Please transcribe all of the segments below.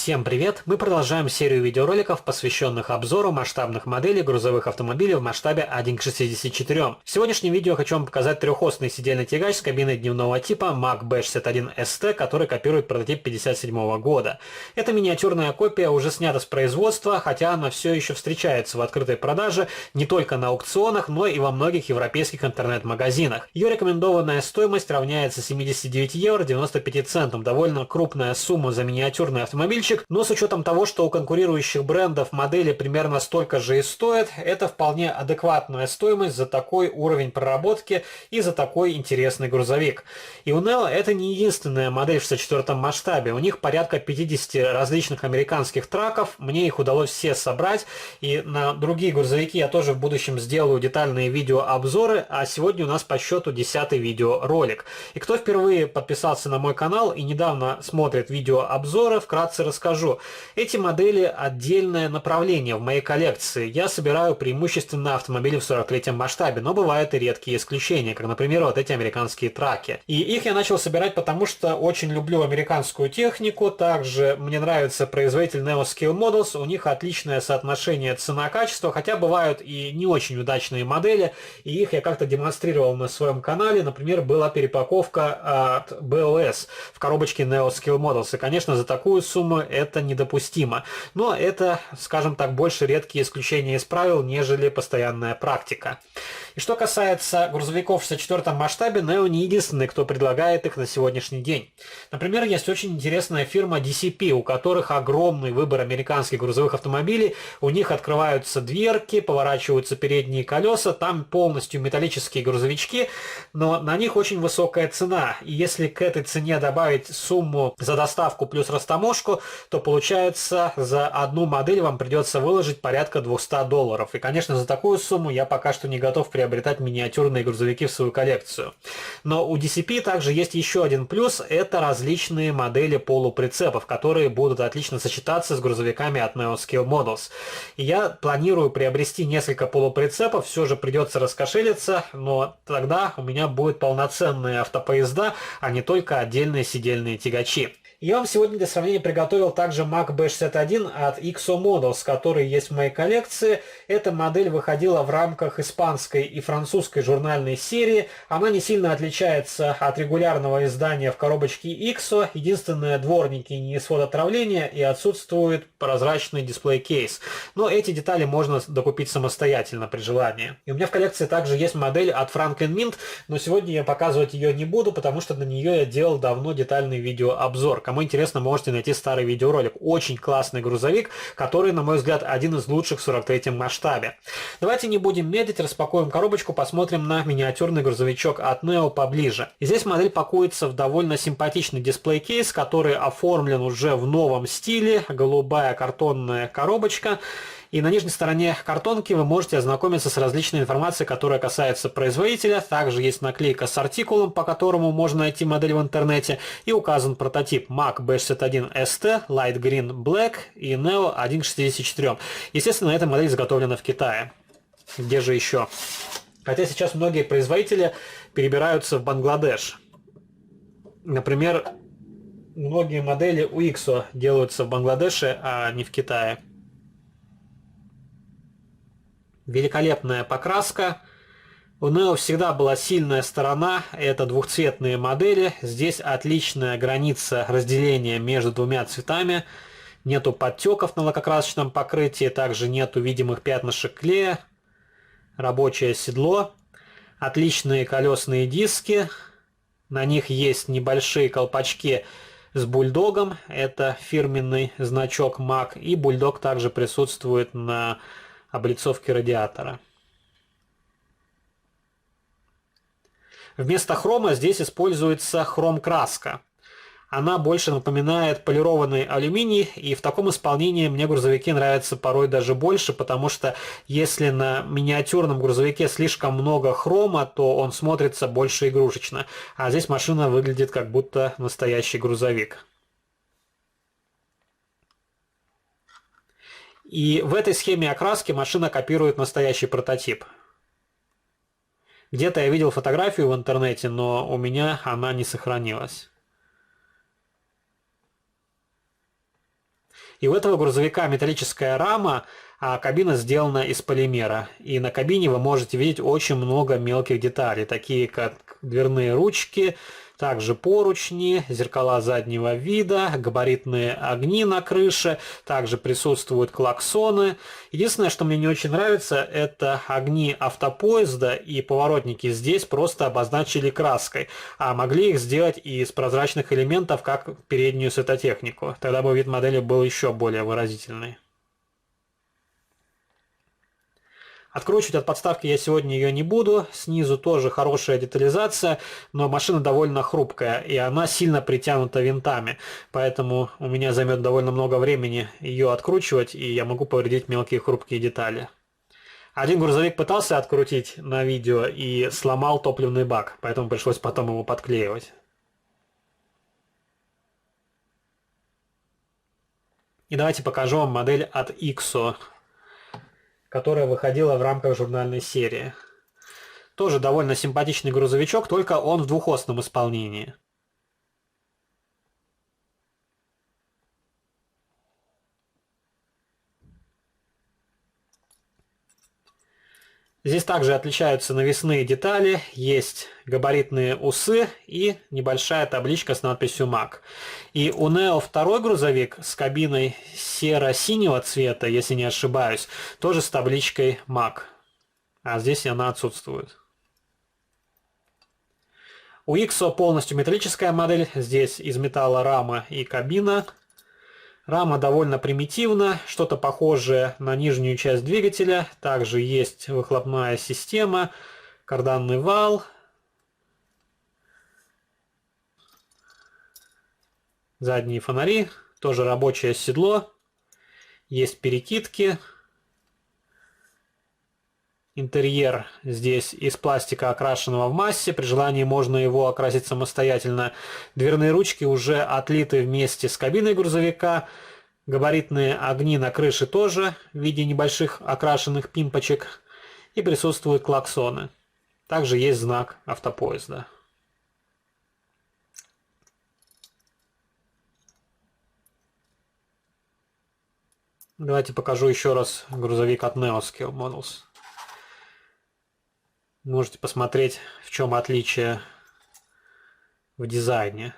Всем привет! Мы продолжаем серию видеороликов, посвященных обзору масштабных моделей грузовых автомобилей в масштабе 1 к 64. В сегодняшнем видео хочу вам показать трехосный сидельный тягач с кабиной дневного типа Mack B61 ST, который копирует прототип 1957 года. Эта миниатюрная копия уже снята с производства, хотя она все еще встречается в открытой продаже не только на аукционах, но и во многих европейских интернет-магазинах. Ее рекомендованная стоимость равняется 79 евро 95 центам, довольно крупная сумма за миниатюрный автомобиль. Но с учетом того, что у конкурирующих брендов модели примерно столько же и стоят, это вполне адекватная стоимость за такой уровень проработки и за такой интересный грузовик. И у Neo это не единственная модель в 64-м масштабе. У них порядка 50 различных американских траков. Мне их удалось все собрать. И на другие грузовики я тоже в будущем сделаю детальные видеообзоры. А сегодня у нас по счету 10-й видеоролик. И кто впервые подписался на мой канал и недавно смотрит видеообзоры, вкратце расскажу. Эти модели отдельное направление в моей коллекции. Я собираю преимущественно автомобили в 43-м масштабе, но бывают и редкие исключения, как, например, вот эти американские траки. И их я начал собирать потому, что очень люблю американскую технику. Также мне нравится производитель Neo Scale Models. У них отличное соотношение цена-качество, хотя бывают и не очень удачные модели, и их я как-то демонстрировал на своем канале. Например, была перепаковка от BOS в коробочке Neo Scale Models. И, конечно, за такую сумму это недопустимо. Но это, скажем так, больше редкие исключения из правил, нежели постоянная практика. И что касается грузовиков в 64-м масштабе, Neo не единственный, кто предлагает их на сегодняшний день. Например, есть очень интересная фирма DCP, у которых огромный выбор американских грузовых автомобилей. У них открываются дверки, поворачиваются передние колеса, там полностью металлические грузовички, но на них очень высокая цена. И если к этой цене добавить сумму за доставку плюс растаможку, то получается за одну модель вам придется выложить порядка $200. И, конечно, за такую сумму я пока что не готов приобретать миниатюрные грузовики в свою коллекцию. Но у DCP также есть еще один плюс, это различные модели полуприцепов, которые будут отлично сочетаться с грузовиками от Neo Scale Models. И я планирую приобрести несколько полуприцепов, все же придется раскошелиться, но тогда у меня будут полноценные автопоезда, а не только отдельные сидельные тягачи. Я вам сегодня для сравнения приготовил также Mack B61 от XO Models, который есть в моей коллекции. Эта модель выходила в рамках испанской и французской журнальной серии. Она не сильно отличается от регулярного издания в коробочке XO. Единственное, дворники не свод отравления и отсутствует прозрачный дисплей-кейс. Но эти детали можно докупить самостоятельно при желании. И у меня в коллекции также есть модель от Franklin Mint, но сегодня я показывать ее не буду, потому что на нее я делал давно детальный видеообзор. Кому интересно, можете найти старый видеоролик. Очень классный грузовик, который, на мой взгляд, один из лучших в 43-м масштабе. Давайте не будем медлить, распакуем коробочку, посмотрим на миниатюрный грузовичок от Neo поближе. И здесь модель пакуется в довольно симпатичный дисплей-кейс, который оформлен уже в новом стиле. Голубая картонная коробочка. И на нижней стороне картонки вы можете ознакомиться с различной информацией, которая касается производителя. Также есть наклейка с артикулом, по которому можно найти модель в интернете. И указан прототип Mack B61 ST, Light Green Black и Neo 1 к 64. Естественно, эта модель изготовлена в Китае. Где же еще? Хотя сейчас многие производители перебираются в Бангладеш. Например, многие модели у XO делаются в Бангладеше, а не в Китае. Великолепная покраска. У Neo всегда была сильная сторона, это двухцветные модели. Здесь отличная граница разделения между двумя цветами. Нету подтеков на лакокрасочном покрытии, также нету видимых пятнышек клея. Рабочее седло. Отличные колесные диски. На них есть небольшие колпачки с бульдогом. Это фирменный значок Mack. И бульдог также присутствует на облицовки радиатора. Вместо хрома здесь используется хром-краска. Она больше напоминает полированный алюминий, и в таком исполнении мне грузовики нравятся порой даже больше, потому что если на миниатюрном грузовике слишком много хрома, то он смотрится больше игрушечно, а здесь машина выглядит как будто настоящий грузовик. И в этой схеме окраски машина копирует настоящий прототип. Где-то я видел фотографию в интернете, но у меня она не сохранилась. И у этого грузовика металлическая рама, а кабина сделана из полимера. И на кабине вы можете видеть очень много мелких деталей, такие как дверные ручки, также поручни, зеркала заднего вида, габаритные огни на крыше, также присутствуют клаксоны. Единственное, что мне не очень нравится, это огни автопоезда и поворотники здесь просто обозначили краской, а могли их сделать из прозрачных элементов, как переднюю светотехнику. Тогда бы вид модели был еще более выразительный. Откручивать от подставки я сегодня ее не буду. Снизу тоже хорошая детализация, но машина довольно хрупкая, и она сильно притянута винтами. Поэтому у меня займет довольно много времени ее откручивать, и я могу повредить мелкие хрупкие детали. Один грузовик пытался открутить на видео и сломал топливный бак, поэтому пришлось потом его подклеивать. И давайте покажу вам модель от Иксо, которая выходила в рамках журнальной серии. Тоже довольно симпатичный грузовичок, только он в двухосном исполнении. Здесь также отличаются навесные детали, есть габаритные усы и небольшая табличка с надписью MAC. И у Neo второй грузовик с кабиной серо-синего цвета, если не ошибаюсь, тоже с табличкой MAC. А здесь она отсутствует. У Иксо полностью металлическая модель, здесь из металла рама и кабина. Рама довольно примитивна, что-то похожее на нижнюю часть двигателя. Также есть выхлопная система, карданный вал. Задние фонари, тоже рабочее седло. Есть перекидки. Интерьер здесь из пластика, окрашенного в массе. При желании можно его окрасить самостоятельно. Дверные ручки уже отлиты вместе с кабиной грузовика. Габаритные огни на крыше тоже в виде небольших окрашенных пимпочек. И присутствуют клаксоны. Также есть знак автопоезда. Давайте покажу еще раз грузовик от Neo Scale Models. Можете посмотреть, в чем отличие в дизайне.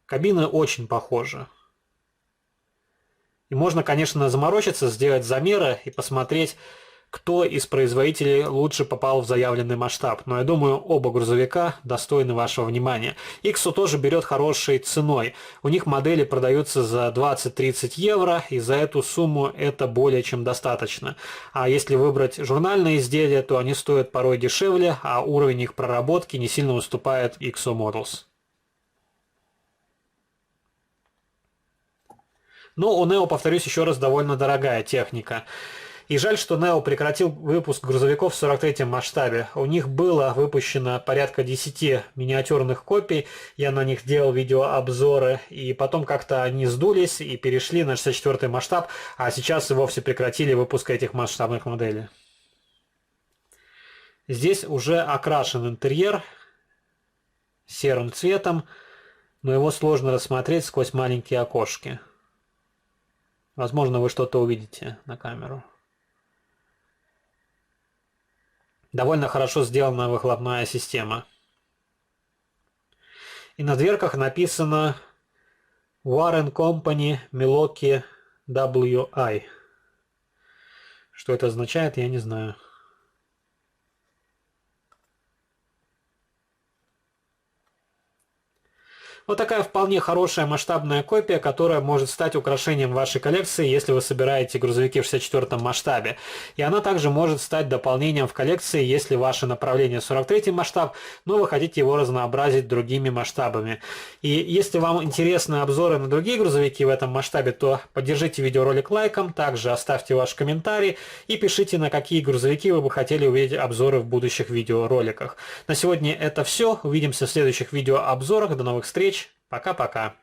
Кабины очень похожи. И можно, конечно, заморочиться, сделать замеры и посмотреть, кто из производителей лучше попал в заявленный масштаб. Но я думаю, оба грузовика достойны вашего внимания. Иксо тоже берет хорошей ценой. У них модели продаются за 20-30 евро, и за эту сумму это более чем достаточно. А если выбрать журнальные изделия, то они стоят порой дешевле, а уровень их проработки не сильно уступает Иксо Models. Но у Neo, повторюсь еще раз, довольно дорогая техника. И жаль, что Neo прекратил выпуск грузовиков в 43-м масштабе. У них было выпущено порядка 10 миниатюрных копий, я на них делал видеообзоры, и потом как-то они сдулись и перешли на 64-й масштаб, а сейчас и вовсе прекратили выпуск этих масштабных моделей. Здесь уже окрашен интерьер серым цветом, но его сложно рассмотреть сквозь маленькие окошки. Возможно, вы что-то увидите на камеру. Довольно хорошо сделана выхлопная система. И на дверках написано Warren Company Milwaukee WI. Что это означает, я не знаю. Вот такая вполне хорошая масштабная копия, которая может стать украшением вашей коллекции, если вы собираете грузовики в 64 масштабе. И она также может стать дополнением в коллекции, если ваше направление 43 масштаб, но вы хотите его разнообразить другими масштабами. И если вам интересны обзоры на другие грузовики в этом масштабе, то поддержите видеоролик лайком, также оставьте ваш комментарий и пишите, на какие грузовики вы бы хотели увидеть обзоры в будущих видеороликах. На сегодня это все. Увидимся в следующих видеообзорах. До новых встреч. Пока-пока.